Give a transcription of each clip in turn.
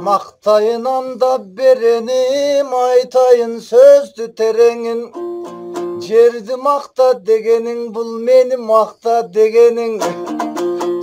Maqtayın anda berenim, aytayın sözdü terengin. Жерді мақта дегенің, бұл мені мақта дегенің.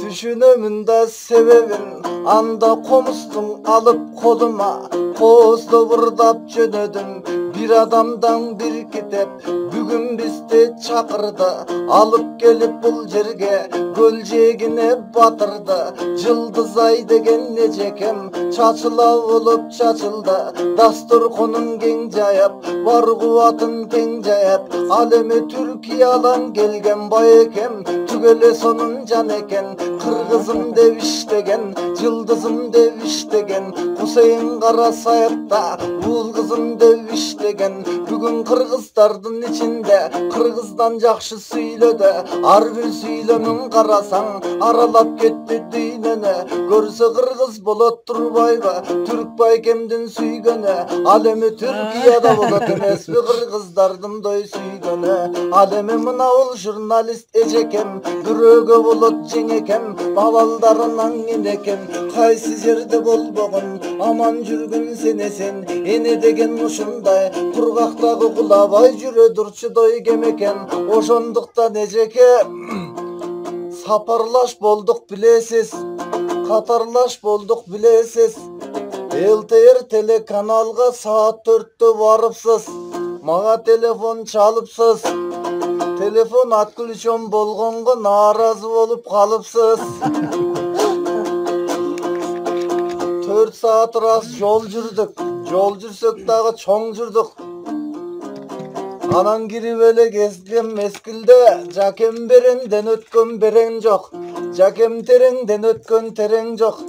Düşünümün de sebebin, anda komustun alıp koluma, Kozda vırdap jönödüm, bir adamdan bir kitap. Bugün bizde çakırdı, alıp gelip bul jerge, gölcegine batırdı. Yıldız ay degen necekem, çaçıla olup çaçıldı. Dasturxonun keng jayap, var kuvatın teng jayap. Alemi Türkiyadan gelgen bay ekem, tügele sonun can eken. Kırgızım deviştegen, yıldızım deviştegen. Hüseyin Karasayap'ta, ul kızım deviştegen. Bugün Kırgızlardın içinde, Kırgızdan jakşı süylödü. Ar bir süylönün karasan, aralap ketti düynene. Görse Kırgız bolat Turbayba, Türk baykemdin süygöne. Alemi Türkiye'de bolat emes mi Kırgızlardın doy süygöne. Alemi mına ol jurnalist ecekem, büröge bolat jengekem. Babaldarынан ineken, kaysi jerde bolbogun, aman жүрgün senesen, ene degen ушундай, kurgaktagı kulabay jüre durçu doy kemeken, oşonduktan ejeke, saparlaş bolduk bilesiz, katarlaş bolduk bilesiz, LTR telekanalga saat 4'te varıpsız, mağa telefon çalıpsız, telefon atkuluşon bolgonga narazı olup kalıpsız. 4 saat ras yol жүрдік, жол жүрсек дағы çoң жүрдік. Anan girip ele gezgen meskilde, jakem berenden ötkön beren jok, jakem terengden ötkön tereng jok.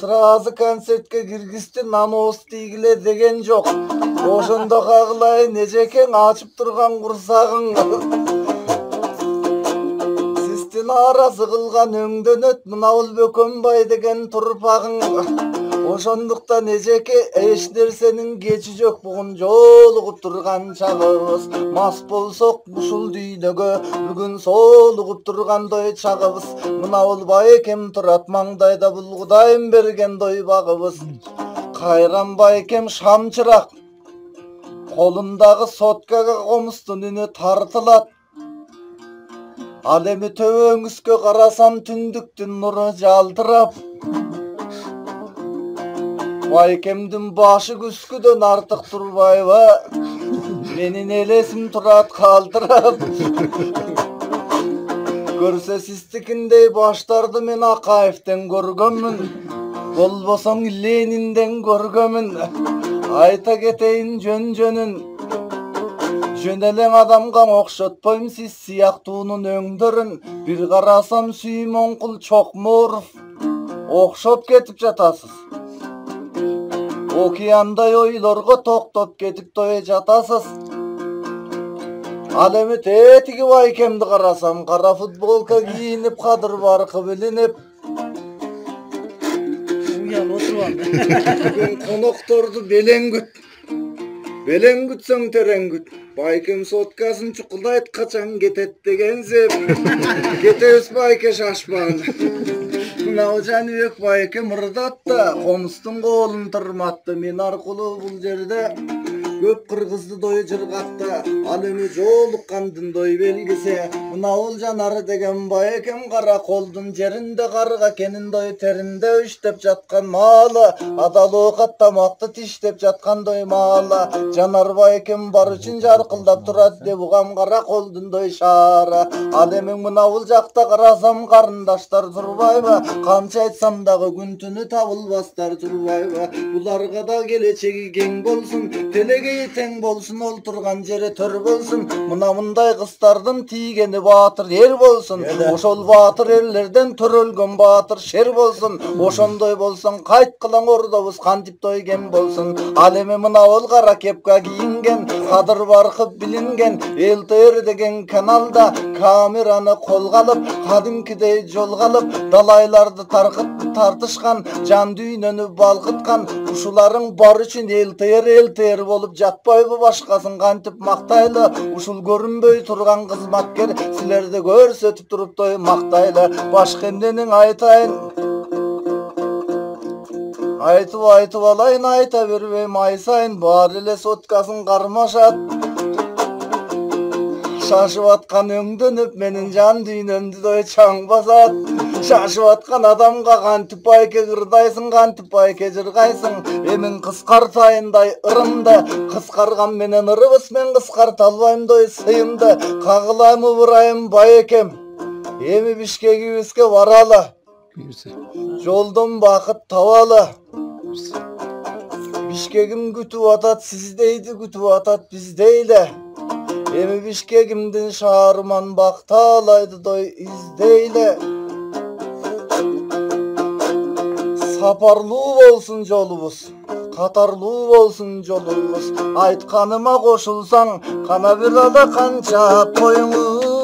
Sırası konsertke girgistin nanos tiygile degen jok. Oşonda kagılay nejeken açıp turgan kursagın. Sistin arası kılgan öңdөн öt, mına ol bökönbay degen turpagın. Oşonduktan ejeke eş nersenin geçi jok, bugün jolugup turgan çagыбыз. Mas bolsok ушул дүйнөгө, бүгүн солугуп тургандай чагыбыз. Мына болбай экем турат маңдайда, бул Кудайым берген дойбагыбыз. Кайранбай экем шамчырак, колундагы соткага комустун үнү тартылат. Ал эми төбөңүзгө карасам түндүктүн нуру жалтырап. Байкемдин башы күскүдөн артык турбайбы, менин элесим турат калтырап. Көрсө сиздикиндей баштарды мен Акаевден көргөнмүн, болбосоң Ленинден көргөнмүн. Айта кетейин жөн-жөнүн, жөн элең адамга окшотпойм сиз сыяктуунун өңдөрүн. Бир карасам Сүймөнкул Чокморов, окшоп кетип жатасыз. Океандай ойлорго токтоп кетип той жатасыз. Ал эми тетиги байкемди карасам, кара футболка кийинип, кадыр баркы билинип. Уял отурбам. Бүгүн конокторду белең күт. Белең күтсөң терең күт. Байкем соткасын чукулдайт, качан кетет дегенсип. Кетебиз байке шашпаган. Мына Жаныбек байке мырдатта, комустун колун тырматты. Мен аркылуу бул жерде көп кыргызды дой жыргатты. Ал эми жолуккандын дой белгиси. Мына ол Жанары деген байкем кара колдун жеринде карга кенин дой теринде иштеп жаткан маалы. Адал оокат тамакты тиштеп жаткан дой маалы. Жанар байкем бар үчүн жаркылдап турат деп угам кара колдун дой шаары. Ал эми мына бул жакта карасам карындаштар турбайбы? Канча айтсам дагы күн түнү табылбастар турбайбы? Буларга да келечеги кең болсун, телегеи тең болсун, олтурган жери төр болсун. Мына мындай кыздардын тийгени баатыр эр болсун. Ошол баатыр эрлерден төрөлгөн баатыр шер болсун. Ошондой болсоң кайткылаң ордобуз кантип той кем болсун. Ал эми мына ол кара кепка кийинген, кадыр баркып билинген ЛТР деген каналда камераны колго алып, кадимкидей жолго алып, далайларды тартышкан, жан дүйнөнү балкыткан. Ушуларың бар үчүн ЛТР болуп жатпайбы? Башкасын кантип мактайлы? Ушул көрүнбөй турган кызматкер силерди көрсөтүп туруп той мактайлы. Башка эмнени айтайын? айтып алайын айта бербейм ай сайын бар эле соткасын кармашат. Шашып аткан өңдөнүп менин жан дүйнөмдү дой чаң басат. Шашып аткан адамга кантип байке кырдайсың, кантип байке жыргайсың. Эмин кыскартайындай ырымды, кыскарган менен ырыбыз мен кыскарта албайм дой сыйымды. Кагылайм убурайым байекем, эми Бишкегибизге баралы. Жолдон бакыт табалы. Бишкегим күтүп атат сиздейди, күтүп атат биздейле. Эми Бишкегимдин шаарыман бакталайды дой издейле. Сапарлуу болсун жолубуз, катарлуу болсун жолубуз. Айтканыма кошулсаң, кана бир ада канча коюңуз.